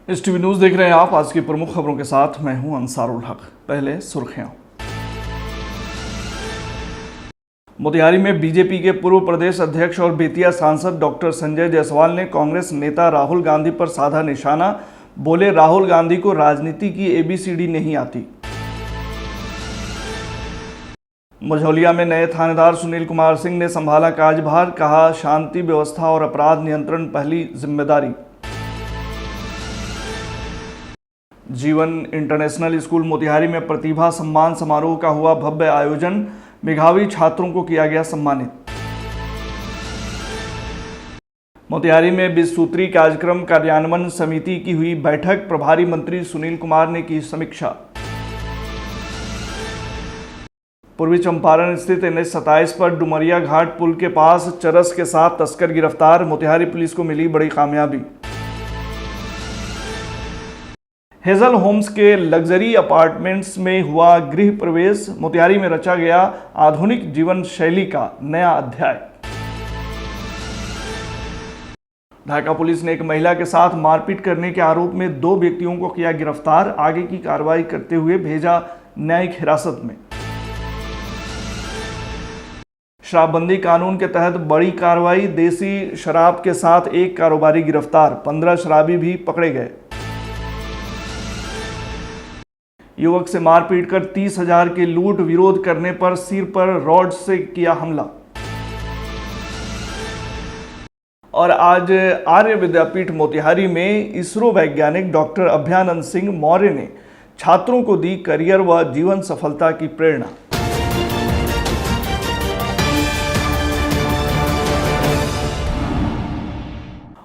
इस TV news देख रहे हैं आप। आज की प्रमुख खबरों के साथ मैं हूं अंसारुल हक। पहले सुर्खियां। मोतिहारी में बीजेपी के पूर्व प्रदेश अध्यक्ष और बेतिया सांसद डॉक्टर संजय जायसवाल ने कांग्रेस नेता राहुल गांधी पर साधा निशाना। बोले, राहुल गांधी को राजनीति की एबीसीडी नहीं आती। मझौलिया में नए थानेदार सुनील कुमार सिंह ने संभाला कार्यभार। कहा, शांति व्यवस्था और अपराध नियंत्रण पहली जिम्मेदारी। जीवन इंटरनेशनल स्कूल मोतिहारी में प्रतिभा सम्मान समारोह का हुआ भव्य आयोजन। मेधावी छात्रों को किया गया सम्मानित। मोतिहारी में 20 सूत्री कार्यक्रम कार्यान्वयन समिति की हुई बैठक। प्रभारी मंत्री सुनील कुमार ने की समीक्षा। पूर्वी चंपारण स्थित NH-27 पर डुमरिया घाट पुल के पास चरस के साथ तस्कर गिरफ्तार। मोतिहारी पुलिस को मिली बड़ी कामयाबी। हेजल होम्स के लग्जरी अपार्टमेंट्स में हुआ गृह प्रवेश। मोतिहारी में रचा गया आधुनिक जीवन शैली का नया अध्याय। ढाका पुलिस ने एक महिला के साथ मारपीट करने के आरोप में 2 व्यक्तियों को किया गिरफ्तार। आगे की कार्रवाई करते हुए भेजा न्यायिक हिरासत में। शराबबंदी कानून के तहत बड़ी कार्रवाई। देसी शराब के साथ एक कारोबारी गिरफ्तार। 15 शराबी भी पकड़े गए। युवक से मारपीट कर 30,000 की लूट। विरोध करने पर सिर पर रॉड से किया हमला। और आज आर्य विद्यापीठ मोतिहारी में इसरो वैज्ञानिक डॉक्टर अभ्यानंद सिंह मौर्य ने छात्रों को दी करियर व जीवन सफलता की प्रेरणा।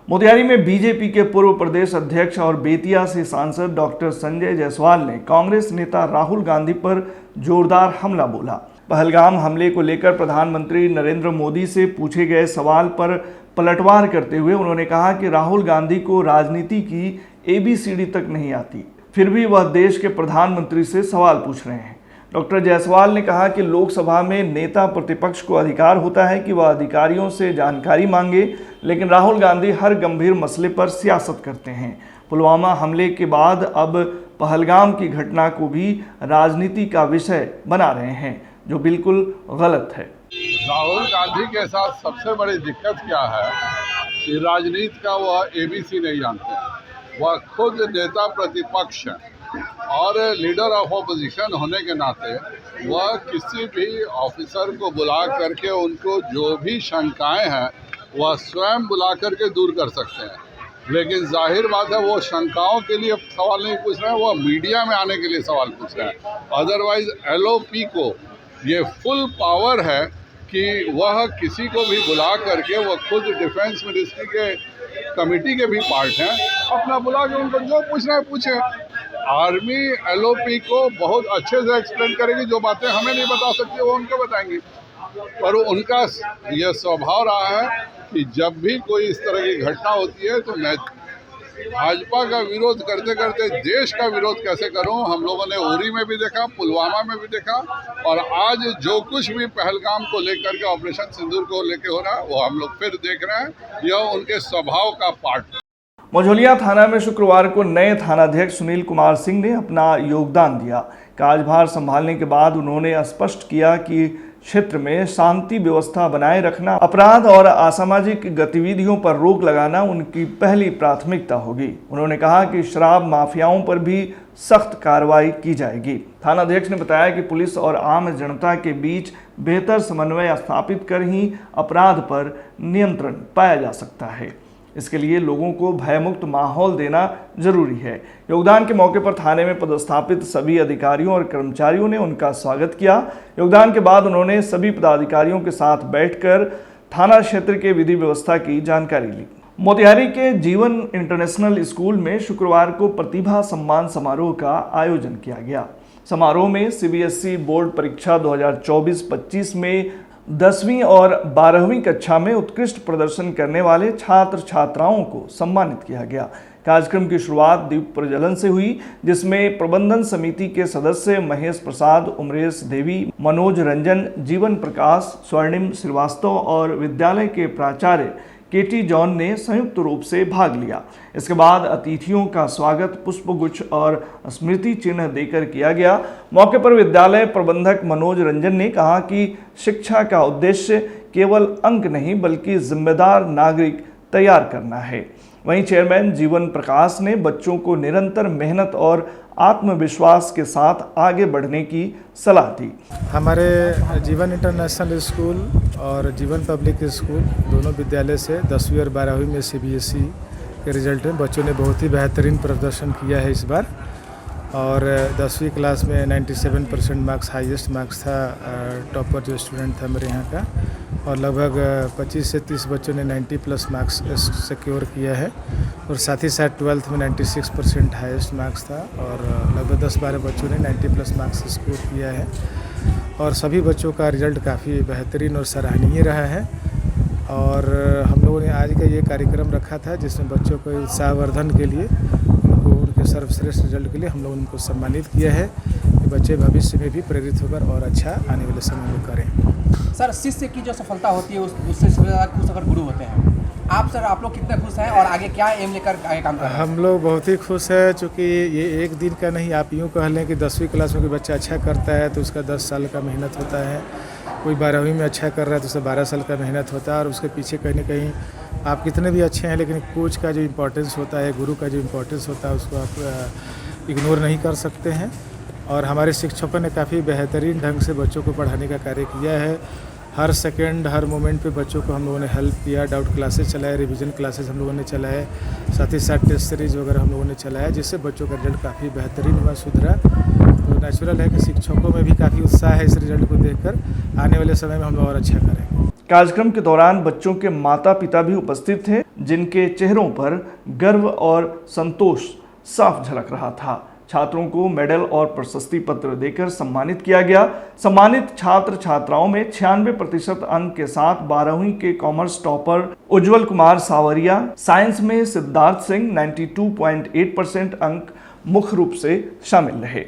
मोतिहारी में बीजेपी के पूर्व प्रदेश अध्यक्ष और बेतिया से सांसद डॉक्टर संजय जायसवाल ने कांग्रेस नेता राहुल गांधी पर जोरदार हमला बोला। पहलगाम हमले को लेकर प्रधानमंत्री नरेंद्र मोदी से पूछे गए सवाल पर पलटवार करते हुए उन्होंने कहा कि राहुल गांधी को राजनीति की एबीसीडी तक नहीं आती, फिर भी वह देश के प्रधानमंत्री से सवाल पूछ रहे हैं। डॉक्टर जायसवाल ने कहा कि लोकसभा में नेता प्रतिपक्ष को अधिकार होता है कि वह अधिकारियों से जानकारी मांगे, लेकिन राहुल गांधी हर गंभीर मसले पर सियासत करते हैं। पुलवामा हमले के बाद अब पहलगाम की घटना को भी राजनीति का विषय बना रहे हैं, जो बिल्कुल गलत है। राहुल गांधी के साथ सबसे बड़ी दिक्कत क्या है कि राजनीति का वह एबीसी नहीं जानते हैं। वह खुद नेता प्रतिपक्ष है और लीडर ऑफ ऑपोजिशन होने के नाते वह किसी भी ऑफिसर को बुला करके उनको जो भी शंकाएं हैं वह स्वयं बुला करके दूर कर सकते हैं। लेकिन जाहिर बात है वो शंकाओं के लिए सवाल नहीं पूछ रहे हैं, वह मीडिया में आने के लिए सवाल पूछ रहे हैं। अदरवाइज LOP को ये फुल पावर है कि वह किसी को भी बुला करके, वह खुद डिफेंस मिनिस्ट्री के कमेटी के भी पार्ट हैं, अपना बुला के उनको जो पूछना है पूछे। आर्मी LOP को बहुत अच्छे से एक्सप्लेन करेगी, जो बातें हमें नहीं बता सकती वो उनको बताएंगी। पर उनका यह स्वभाव रहा है कि जब भी कोई इस तरह की घटना होती है तो मैं भाजपा का विरोध करते करते देश का विरोध कैसे करूं। हम लोगों ने उरी में भी देखा, पुलवामा में भी देखा, और आज जो कुछ भी पहलगाम को लेकर के ऑपरेशन सिंदूर को लेकर हो रहा है वो हम लोग फिर देख रहे हैं। यह उनके स्वभाव का पार्ट है। मझौलिया थाना में शुक्रवार को नए थानाध्यक्ष सुनील कुमार सिंह ने अपना योगदान दिया। कार्यभार संभालने के बाद उन्होंने स्पष्ट किया कि क्षेत्र में शांति व्यवस्था बनाए रखना, अपराध और असामाजिक गतिविधियों पर रोक लगाना उनकी पहली प्राथमिकता होगी। उन्होंने कहा कि शराब माफियाओं पर भी सख्त कार्रवाई की जाएगी। थानाध्यक्ष ने बताया कि पुलिस और आम जनता के बीच बेहतर समन्वय स्थापित कर ही अपराध पर नियंत्रण पाया जा सकता है। इसके लिए लोगों को भयमुक्त माहौल देना जरूरी है। योगदान के मौके पर थाने में पदस्थापित सभी अधिकारियों और कर्मचारियों ने उनका स्वागत किया। योगदान के बाद उन्होंने सभी पदाधिकारियों के साथ बैठकर थाना क्षेत्र के विधि व्यवस्था की जानकारी ली। मोतिहारी के जीवन इंटरनेशनल स्कूल में शुक्रवार को प्रतिभा सम्मान समारोह का आयोजन किया गया। समारोह में CBSE बोर्ड परीक्षा 2024-25 में 10वीं और 12वीं कक्षा में उत्कृष्ट प्रदर्शन करने वाले छात्र छात्राओं को सम्मानित किया गया। कार्यक्रम की शुरुआत दीप प्रज्वलन से हुई, जिसमें प्रबंधन समिति के सदस्य महेश प्रसाद, उमरेश देवी, मनोज रंजन, जीवन प्रकाश, स्वर्णिम श्रीवास्तव और विद्यालय के प्राचार्य केटी जॉन ने संयुक्त रूप से भाग लिया। इसके बाद अतिथियों का स्वागत पुष्पगुच्छ और स्मृति चिन्ह देकर किया गया। मौके पर विद्यालय प्रबंधक मनोज रंजन ने कहा कि शिक्षा का उद्देश्य केवल अंक नहीं बल्कि जिम्मेदार नागरिक तैयार करना है। वहीं चेयरमैन जीवन प्रकाश ने बच्चों को निरंतर मेहनत और आत्मविश्वास के साथ आगे बढ़ने की सलाह दी। हमारे जीवन इंटरनेशनल स्कूल और जीवन पब्लिक स्कूल दोनों विद्यालय से 10वीं और 12वीं में CBSE के रिजल्ट में बच्चों ने बहुत ही बेहतरीन प्रदर्शन किया है इस बार। और 10वीं क्लास में 97% मार्क्स हाईएस्ट मार्क्स था। टॉपर जो स्टूडेंट था मेरे यहाँ का, और लगभग 25 से 30 बच्चों ने 90+ मार्क्स सिक्योर किया है। और साथ ही साथ 12th में 96% हाईएस्ट मार्क्स था और लगभग 10-12 बच्चों ने 90+ मार्क्स स्कोर किया है। और सभी बच्चों का रिजल्ट काफ़ी बेहतरीन और सराहनीय रहा है। और हम लोगों ने आज का ये कार्यक्रम रखा था जिसमें बच्चों को उत्साहवर्धन के लिए, उनके सर्वश्रेष्ठ रिजल्ट के लिए हम लोग उनको सम्मानित किया है कि बच्चे भविष्य में भी प्रेरित होकर और अच्छा आने वाले समय में करें। सर, शिष्य की जो सफलता होती है उससे ज़्यादा खुश अगर गुरु होते हैं। आप लोग कितने खुश हैं और आगे क्या एम लेकर आगे काम कर रहे हैं? हम लोग बहुत ही खुश हैं, चूँकि ये एक दिन का नहीं, आप यूँ कह लें कि 10वीं क्लास में कोई बच्चा अच्छा करता है तो उसका 10 साल का मेहनत होता है। कोई 12वीं में अच्छा कर रहा है तो उसका 12 साल का मेहनत होता है। और उसके पीछे कहीं ना कहीं आप कितने भी अच्छे हैं लेकिन कोच का जो इम्पोर्टेंस होता है, गुरु का जो इम्पोर्टेंस होता है, उसको आप इग्नोर नहीं कर सकते हैं। और हमारे शिक्षकों ने काफ़ी बेहतरीन ढंग से बच्चों को पढ़ाने का कार्य किया है। हर सेकंड हर मोमेंट पे बच्चों को हम लोगों ने हेल्प किया। डाउट क्लासेस चलाए, रिवीजन क्लासेस हम लोगों ने चलाए, साथ ही साथ टेस्ट सीरीज वगैरह हम लोगों ने चलाया, जिससे बच्चों का रिजल्ट काफ़ी बेहतरीन हुआ, सुधरा। तो नेचुरल है कि शिक्षकों में भी काफ़ी उत्साह है इस रिजल्ट को देखकर। आने वाले समय में हम लोग और अच्छा करेंगे। कार्यक्रम के दौरान बच्चों के माता पिता भी उपस्थित थे, जिनके चेहरों पर गर्व और संतोष साफ झलक रहा था। छात्रों को मेडल और प्रशस्ति पत्र देकर सम्मानित किया गया। सम्मानित छात्र छात्राओं में 96% अंक के साथ 12वीं के कॉमर्स टॉपर उज्जवल कुमार सावरिया, साइंस में सिद्धार्थ सिंह 92.8% अंक मुख्य रूप से शामिल रहे।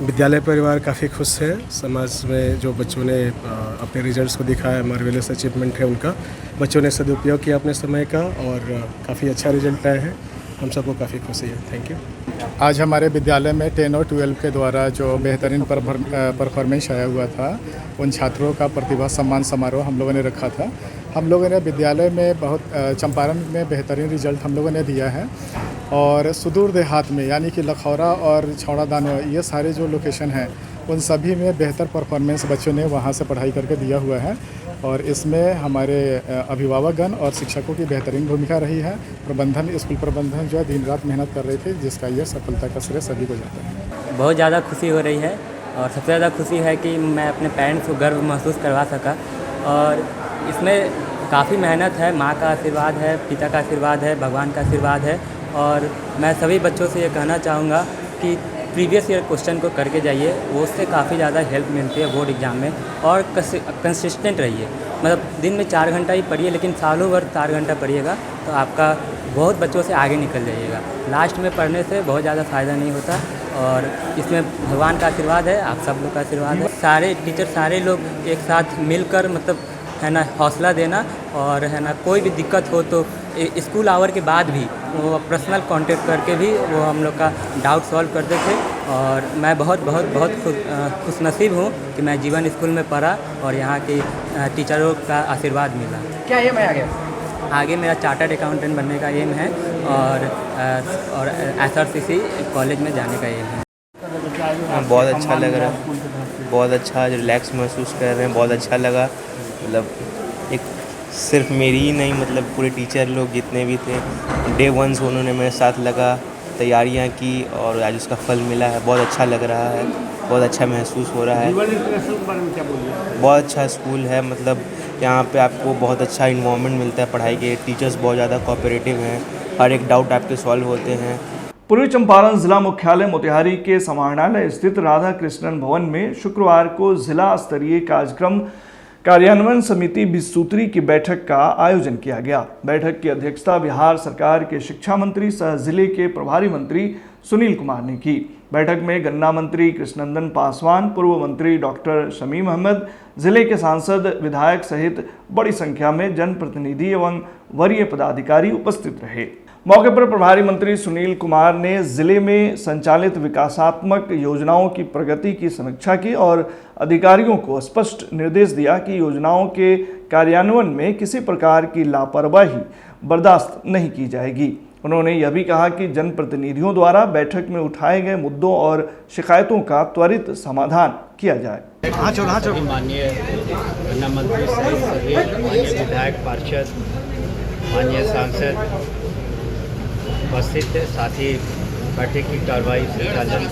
विद्यालय परिवार काफ़ी खुश है। समाज में जो बच्चों ने अपने रिजल्ट्स को दिखाया, मार्वेलस अचीवमेंट है उनका, बच्चों ने सदुपयोग किया अपने समय का और काफ़ी अच्छा रिजल्ट आया है। हम सबको काफ़ी खुशी है। Thank you. आज हमारे विद्यालय में 10 और 12 के द्वारा जो बेहतरीन परफॉर्मेंस आया हुआ था, उन छात्रों का प्रतिभा सम्मान समारोह हम लोगों ने रखा था। हम लोगों ने विद्यालय में बहुत चंपारण में बेहतरीन रिजल्ट हम लोगों ने दिया है। और सुदूर देहात में यानी कि लखौरा और छौड़ा दानो, ये सारे जो लोकेशन हैं उन सभी में बेहतर परफॉर्मेंस बच्चों ने वहाँ से पढ़ाई करके दिया हुआ है। और इसमें हमारे अभिभावकगण और शिक्षकों की बेहतरीन भूमिका रही है। प्रबंधन, स्कूल प्रबंधन जो है दिन रात मेहनत कर रहे थे, जिसका ये सफलता का श्रेय सभी को जाता है। बहुत ज़्यादा खुशी हो रही है और सबसे ज़्यादा खुशी है कि मैं अपने पेरेंट्स को गर्व महसूस करवा सका। और इसमें काफ़ी मेहनत है, माँ का आशीर्वाद है, पिता का आशीर्वाद है, भगवान का आशीर्वाद है। और मैं सभी बच्चों से ये कहना चाहूँगा कि प्रीवियस ईयर क्वेश्चन को करके जाइए, वो उससे काफ़ी ज़्यादा हेल्प मिलती है बोर्ड एग्ज़ाम में। और कंसिस्टेंट रहिए, मतलब दिन में 4 घंटा ही पढ़िए लेकिन सालों भर 4 घंटा पढ़िएगा तो आपका बहुत बच्चों से आगे निकल जाइएगा। लास्ट में पढ़ने से बहुत ज़्यादा फ़ायदा नहीं होता। और इसमें भगवान का आशीर्वाद है, आप सब लोग का आशीर्वाद है। सारे टीचर, सारे लोग एक साथ मिलकर, मतलब है ना, हौसला देना। और है ना, कोई भी दिक्कत हो तो स्कूल आवर के बाद भी वो पर्सनल कांटेक्ट करके भी वो हम लोग का डाउट सॉल्व करते थे। और मैं बहुत बहुत बहुत खुशनसीब हूँ कि मैं जीवन स्कूल में पढ़ा और यहाँ के टीचरों का आशीर्वाद मिला। क्या एम है आगे? आगे मेरा चार्टर्ड अकाउंटेंट बनने का एम है और SRCC कॉलेज में जाने का एम है। बहुत अच्छा लग रहा है, बहुत अच्छा रिलैक्स महसूस कर रहे हैं, बहुत अच्छा लगा। मतलब एक सिर्फ मेरी ही नहीं, मतलब पूरे टीचर लोग जितने भी थे, डे 1 से उन्होंने मेरे साथ लगा, तैयारियां की और आज उसका फल मिला है। बहुत अच्छा लग रहा है, बहुत अच्छा महसूस हो रहा है। बहुत अच्छा स्कूल है, मतलब यहाँ पे आपको बहुत अच्छा इन्वायरमेंट मिलता है पढ़ाई के। टीचर्स बहुत ज़्यादा कोऑपरेटिव हैं, हर एक डाउट आपके सॉल्व होते हैं। पूर्वी चंपारण जिला मुख्यालय मोतिहारी के समाहरणालय स्थित राधा कृष्णन भवन में शुक्रवार को जिला स्तरीय कार्यान्वयन समिति 20 सूत्री की बैठक का आयोजन किया गया। बैठक की अध्यक्षता बिहार सरकार के शिक्षा मंत्री सह जिले के प्रभारी मंत्री सुनील कुमार ने की। बैठक में गन्ना मंत्री कृष्णनंदन पासवान, पूर्व मंत्री डॉक्टर शमीम अहमद, जिले के सांसद, विधायक सहित बड़ी संख्या में जनप्रतिनिधि एवं वरीय पदाधिकारी उपस्थित रहे। मौके पर प्रभारी मंत्री सुनील कुमार ने जिले में संचालित विकासात्मक योजनाओं की प्रगति की समीक्षा की और अधिकारियों को स्पष्ट निर्देश दिया कि योजनाओं के कार्यान्वयन में किसी प्रकार की लापरवाही बर्दाश्त नहीं की जाएगी। उन्होंने यह भी कहा कि जनप्रतिनिधियों द्वारा बैठक में उठाए गए मुद्दों और शिकायतों का त्वरित समाधान किया जाए। माननीय गन्ना मंत्री सहित सभी माननीय विधायक, पार्षद, माननीय सांसद उपस्थित थे। साथ ही बैठक की कार्रवाई संचालन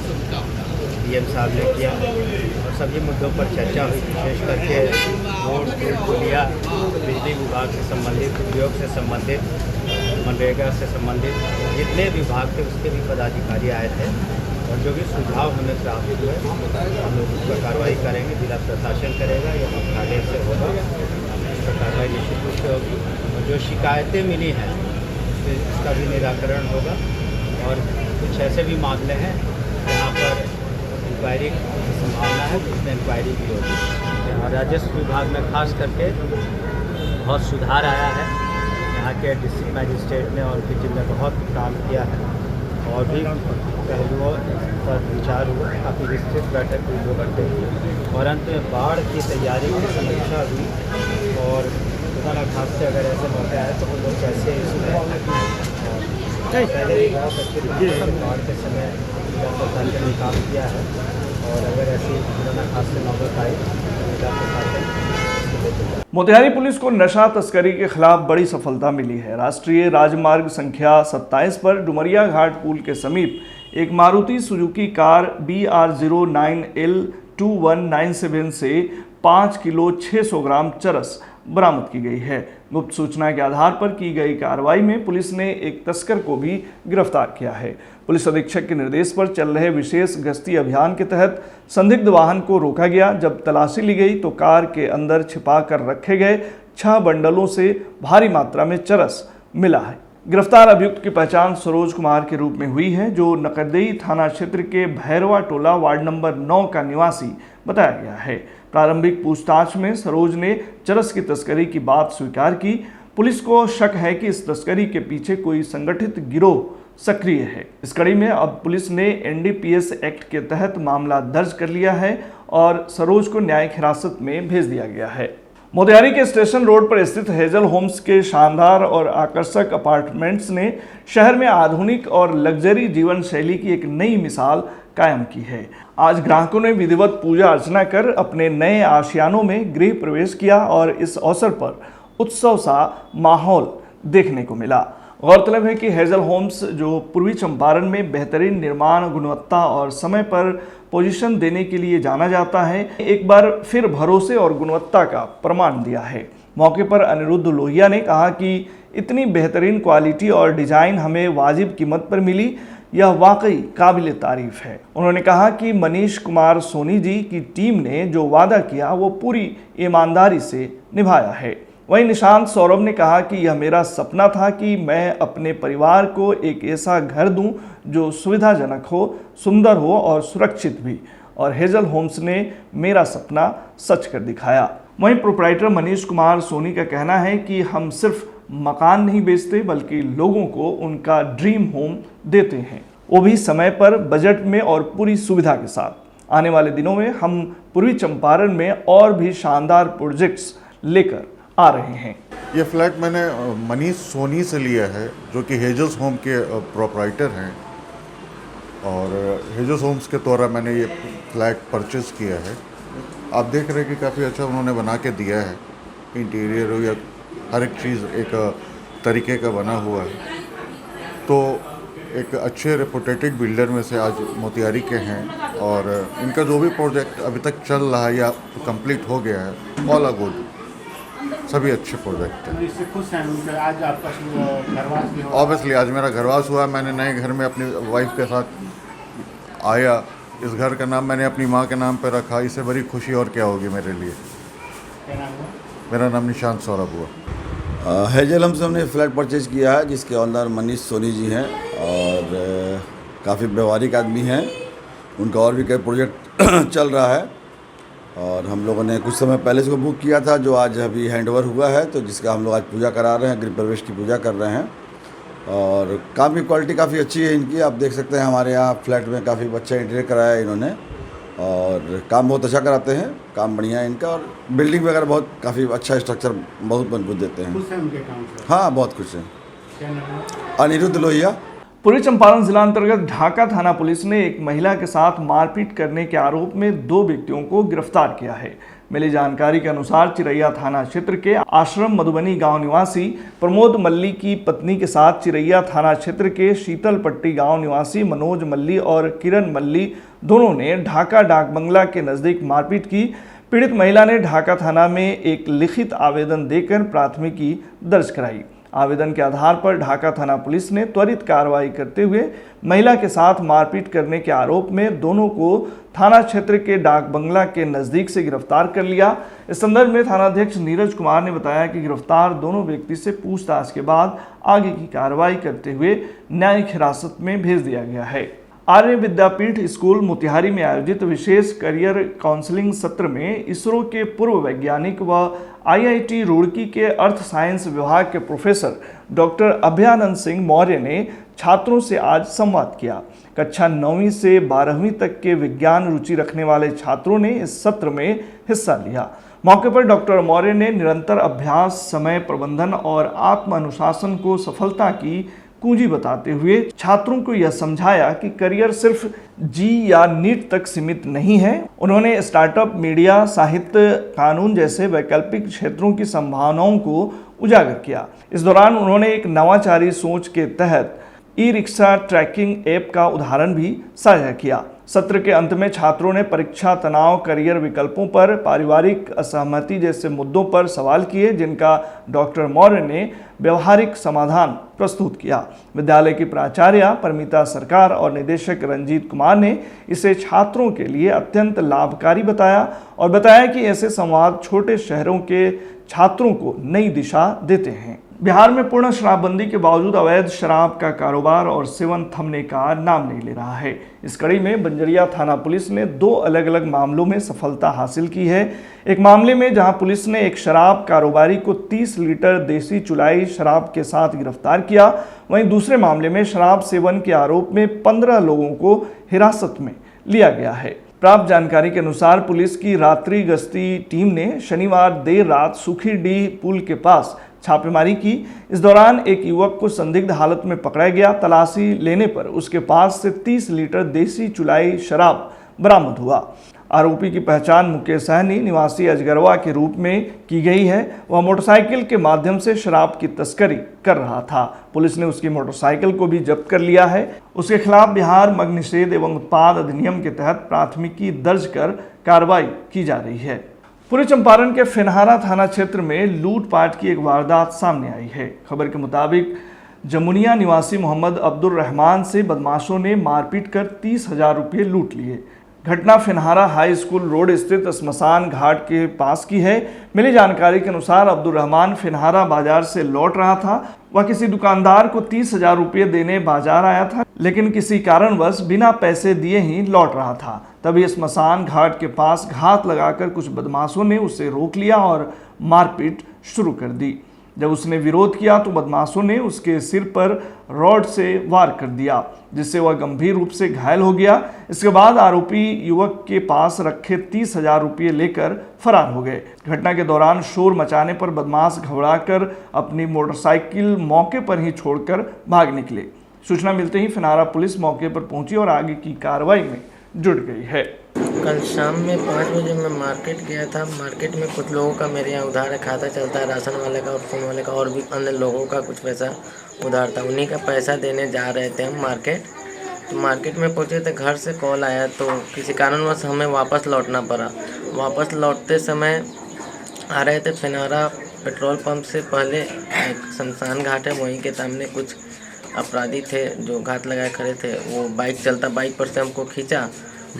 डीएम साहब ने किया और सभी मुद्दों पर चर्चा हुई। विशेष करके रोड, पुलिया, बिजली विभाग से संबंधित, उद्योग से संबंधित, मनरेगा से संबंधित जितने विभाग थे उसके भी पदाधिकारी आए थे और जो भी सुझाव हमें प्राप्त हुए हम लोग उस पर कार्रवाई करेंगे। जिला प्रशासन करेगा या मंत्रालय से होगा, उस पर कार्रवाई निश्चित रूप से होगी। और जो शिकायतें मिली हैं इसका भी निराकरण होगा और कुछ ऐसे भी मामले हैं जहाँ पर इंक्वायरी की संभावना है, उसमें इंक्वायरी भी होगी। और राजस्व विभाग में खास करके बहुत सुधार आया है। यहाँ के डिस्ट्रिक्ट मजिस्ट्रेट ने और उनकी टीम ने बहुत काम किया है और भी पहलुओं पर विचार हुआ। काफ़ी विस्तृत बैठक हुई 2 घंटे की और अंत में बाढ़ की तैयारी की समीक्षा हुई और खुदा खास से अगर ऐसे मौके आए तो वो लोग कैसे इसमें पहले भी बहुत अच्छे बाढ़ के समय जिला प्रशासन ने काम किया है और अगर ऐसी खुदा खास से नौबत आई तो जिला प्रशासन। मोतिहारी पुलिस को नशा तस्करी के खिलाफ बड़ी सफलता मिली है। राष्ट्रीय राजमार्ग संख्या 27 पर डुमरिया घाट पुल के समीप एक मारुति सुजुकी कार BR09L 2197 से 5 किलो 600 ग्राम चरस बरामद की गई है। गुप्त सूचना के आधार पर की गई कार्रवाई में पुलिस ने एक तस्कर को भी गिरफ्तार किया है। पुलिस अधीक्षक के निर्देश पर चल रहे विशेष गश्ती अभियान के तहत संदिग्ध वाहन को रोका गया। जब तलाशी ली गई तो कार के अंदर छिपा कर रखे गए 6 बंडलों से भारी मात्रा में चरस मिला है। गिरफ्तार अभियुक्त की पहचान सरोज कुमार के रूप में हुई है, जो नकदई थाना क्षेत्र के भैरवा टोला वार्ड नंबर 9 का निवासी बताया गया है। प्रारंभिक पूछताछ में सरोज ने चरस की तस्करी की बात स्वीकार की। पुलिस को शक है कि इस तस्करी के पीछे कोई संगठित गिरोह सक्रिय है। इस कड़ी में अब पुलिस ने NDPS एक्ट के तहत मामला दर्ज कर लिया है और सरोज को न्यायिक हिरासत में भेज दिया गया है। मोतिहारी के स्टेशन रोड पर स्थित हेजल होम्स के शानदार और आकर्षक अपार्टमेंट्स ने शहर में आधुनिक और लग्जरी जीवन शैली की एक नई मिसाल कायम की है। आज ग्राहकों ने विधिवत पूजा अर्चना कर अपने नए आशियानों में गृह प्रवेश किया और इस अवसर पर उत्सव सा माहौल देखने को मिला। गौरतलब है कि हेजल होम्स, जो पूर्वी चंपारण में बेहतरीन निर्माण गुणवत्ता और समय पर पोजीशन देने के लिए जाना जाता है, एक बार फिर भरोसे और गुणवत्ता का प्रमाण दिया है। मौके पर अनिरुद्ध लोहिया ने कहा कि इतनी बेहतरीन क्वालिटी और डिजाइन हमें वाजिब कीमत पर मिली, यह वाकई काबिल तारीफ है। उन्होंने कहा कि मनीष कुमार सोनी जी की टीम ने जो वादा किया वो पूरी ईमानदारी से निभाया है। वहीं निशांत सौरभ ने कहा कि यह मेरा सपना था कि मैं अपने परिवार को एक ऐसा घर दूं जो सुविधाजनक हो, सुंदर हो और सुरक्षित भी, और हेजल होम्स ने मेरा सपना सच कर दिखाया। वहीं प्रोप्राइटर मनीष कुमार सोनी का कहना है कि हम सिर्फ मकान नहीं बेचते बल्कि लोगों को उनका ड्रीम होम देते हैं, वो भी समय पर, बजट में और पूरी सुविधा के साथ। आने वाले दिनों में हम पूर्वी चंपारण में और भी शानदार प्रोजेक्ट्स लेकर आ रहे हैं। ये फ्लैट मैंने मनीष सोनी से लिया है, जो कि हेजल्स होम के प्रोप्राइटर हैं, और हेजल्स होम्स के द्वारा मैंने ये फ्लैट परचेज़ किया है। आप देख रहे हैं कि काफ़ी अच्छा उन्होंने बना के दिया है। इंटीरियर हो या हर एक चीज़ एक तरीके का बना हुआ है। तो एक अच्छे रेपुटेटेड बिल्डर में से आज मोतिहारी के हैं, और इनका जो भी प्रोजेक्ट अभी तक चल रहा है या कंप्लीट हो गया है, ऑल आर गुड, सभी अच्छे प्रोजेक्ट हैं। इससे खुश हैं। आज आपका घरवास भी हुआ? ऑब्वियसली आज मेरा घरवास हुआ। मैंने नए घर में अपनी वाइफ के साथ आया। इस घर का नाम मैंने अपनी माँ के नाम पर रखा। इससे बड़ी खुशी और क्या होगी मेरे लिए। क्या नाम हुआ? मेरा नाम निशांत सौरभ हुआ। हेजल हमसे हमने फ्लैट परचेज किया है, जिसके ओनर मनीष सोनी जी हैं और काफ़ी व्यवहारिक आदमी हैं। उनका और भी कई प्रोजेक्ट चल रहा है और हम लोगों ने कुछ समय पहले इसको बुक किया था, जो आज अभी हैंडओवर हुआ है, तो जिसका हम लोग आज पूजा करा रहे हैं, गृह प्रवेश की पूजा कर रहे हैं। और काम की क्वालिटी काफ़ी अच्छी है इनकी। आप देख सकते हैं हमारे यहाँ फ्लैट में काफ़ी अच्छा इंटीरियर कराया है इन्होंने और काम बहुत अच्छा कराते हैं। काम बढ़िया है इनका और बिल्डिंग वगैरह बहुत काफ़ी अच्छा स्ट्रक्चर बहुत मजबूत देते हैं। खुश है उनके काम से? हाँ, बहुत खुश हैं। क्या नाम हुआ? अनिरुद्ध लोहिया। पूर्वी चंपारण जिला अंतर्गत ढाका थाना पुलिस ने एक महिला के साथ मारपीट करने के आरोप में 2 व्यक्तियों को गिरफ्तार किया है। मिली जानकारी के अनुसार चिरैया थाना क्षेत्र के आश्रम मधुबनी गांव निवासी प्रमोद मल्ली की पत्नी के साथ चिरैया थाना क्षेत्र के शीतलपट्टी गांव निवासी मनोज मल्ली और किरण मल्ली दोनों ने ढाका डाक बंगला के नजदीक मारपीट की। पीड़ित महिला ने ढाका थाना में एक लिखित आवेदन देकर प्राथमिकी दर्ज कराई। आवेदन के आधार पर ढाका थाना पुलिस ने त्वरित कार्रवाई करते हुए महिला के साथ मारपीट करने के आरोप में दोनों को थाना क्षेत्र के डाक बंगला के नजदीक से गिरफ्तार कर लिया। इस संदर्भ में थानाध्यक्ष नीरज कुमार ने बताया कि गिरफ्तार दोनों व्यक्ति से पूछताछ के बाद आगे की कार्रवाई करते हुए न्यायिक हिरासत में भेज दिया गया है। आर्य विद्यापीठ स्कूल मोतिहारी में आयोजित विशेष करियर काउंसलिंग सत्र में इसरो के पूर्व वैज्ञानिक व IIT रुड़की के अर्थ साइंस विभाग के प्रोफेसर डॉक्टर अभयानंद सिंह मौर्य ने छात्रों से आज संवाद किया। कक्षा 9वीं से 12वीं तक के विज्ञान रुचि रखने वाले छात्रों ने इस सत्र में हिस्सा लिया। मौके पर डॉक्टर मौर्य ने निरंतर अभ्यास, समय प्रबंधन और आत्म अनुशासन को सफलता की कुंजी बताते हुए छात्रों को यह समझाया कि करियर सिर्फ जी या नीट तक सीमित नहीं है। उन्होंने स्टार्टअप, मीडिया, साहित्य, कानून जैसे वैकल्पिक क्षेत्रों की संभावनाओं को उजागर किया। इस दौरान उन्होंने एक नवाचारी सोच के तहत ई-रिक्शा ट्रैकिंग ऐप का उदाहरण भी साझा किया। सत्र के अंत में छात्रों ने परीक्षा तनाव, करियर विकल्पों पर, पारिवारिक असहमति जैसे मुद्दों पर सवाल किए, जिनका डॉक्टर मौर्य ने व्यवहारिक समाधान प्रस्तुत किया। विद्यालय की प्राचार्य परमिता सरकार और निदेशक रंजीत कुमार ने इसे छात्रों के लिए अत्यंत लाभकारी बताया और बताया कि ऐसे संवाद छोटे शहरों के छात्रों को नई दिशा देते हैं। बिहार में पूर्ण शराबबंदी के बावजूद अवैध शराब का कारोबार और सेवन थमने का नाम नहीं ले रहा है। इस कड़ी में बंजरिया थाना पुलिस ने 2 अलग अलग मामलों में सफलता हासिल की है। एक मामले में जहां पुलिस ने एक शराब कारोबारी को 30 लीटर देसी चुलाई शराब के साथ गिरफ्तार किया, वहीं दूसरे मामले में शराब सेवन के आरोप में 15 लोगों को हिरासत में लिया गया है। प्राप्त जानकारी के अनुसार पुलिस की रात्रि गश्ती टीम ने शनिवार देर रात सुखीडीह पुल के पास छापेमारी की। इस दौरान एक युवक को संदिग्ध हालत में पकड़ा गया। तलाशी लेने पर उसके पास से 30 लीटर देसी चुलाई शराब बरामद हुआ। आरोपी की पहचान मुकेश सहनी निवासी अजगरवा के रूप में की गई है। वह मोटरसाइकिल के माध्यम से शराब की तस्करी कर रहा था। पुलिस ने उसकी मोटरसाइकिल को भी जब्त कर लिया है। उसके खिलाफ बिहार मद्य निषेध एवं उत्पाद अधिनियम के तहत प्राथमिकी दर्ज कर कार्रवाई की जा रही है। पूर्वी चंपारण के फेनहारा थाना क्षेत्र में लूटपाट की एक वारदात सामने आई है। खबर के मुताबिक जमुनिया निवासी मोहम्मद अब्दुल रहमान से बदमाशों ने मारपीट कर 30,000 रुपये लूट लिए। घटना फेनहारा हाई स्कूल रोड स्थित स्मशान घाट के पास की है। मिली जानकारी के अनुसार अब्दुल रहमान फेनहारा बाजार से लौट रहा था। वह किसी दुकानदार को 30,000 रुपये देने बाजार आया था, लेकिन किसी कारणवश बिना पैसे दिए ही लौट रहा था। तभी स्मशान घाट के पास घात लगाकर कुछ बदमाशों ने उसे रोक लिया और मारपीट शुरू कर दी। जब उसने विरोध किया तो बदमाशों ने उसके सिर पर रॉड से वार कर दिया, जिससे वह गंभीर रूप से घायल हो गया। इसके बाद आरोपी युवक के पास रखे 30,000 रुपये लेकर फरार हो गए। घटना के दौरान शोर मचाने पर बदमाश घबराकर अपनी मोटरसाइकिल मौके पर ही छोड़कर भाग निकले। सूचना मिलते ही फेनहारा पुलिस मौके पर पहुंची और आगे की कार्रवाई में जुट गई है। कल शाम में 5 बजे मैं मार्केट गया था। मार्केट में कुछ लोगों का मेरे यहाँ उधार खाता चलता है, राशन वाले का और फोन वाले का, और भी अन्य लोगों का कुछ पैसा उधार था। उन्हीं का पैसा देने जा रहे थे हम मार्केट। तो मार्केट में पहुँचे थे, घर से कॉल आया तो किसी कारणवश हमें वापस लौटना पड़ा। वापस लौटते समय आ रहे थे फेनहारा पेट्रोल पंप से पहले एक शमशान घाट है, वहीं के सामने कुछ अपराधी थे जो घात लगाए खड़े थे। वो बाइक चलता बाइक पर से हमको खींचा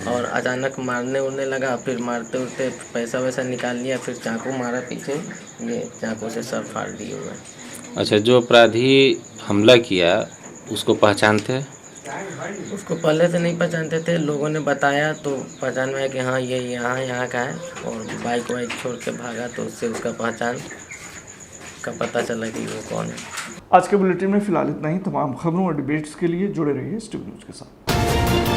और अचानक मारने उड़ने लगा, फिर मारते उड़ते पैसा वैसा निकाल लिया, फिर चाकू मारा पीछे, ये चाकू से सर फाड़ दिए हुए। अच्छा, जो अपराधी हमला किया उसको पहचानते हैं? उसको पहले से नहीं पहचानते थे, लोगों ने बताया तो पहचान में आया कि हाँ ये यहाँ का है, और बाइक वाइक छोड़ के भागा तो उससे उसका पहचान का पता चला कि वो कौन है। आज के बुलेटिन में फिलहाल इतना ही। तमाम खबरों और डिबेट्स के लिए जुड़े रहिए स्टीव न्यूज़ के साथ।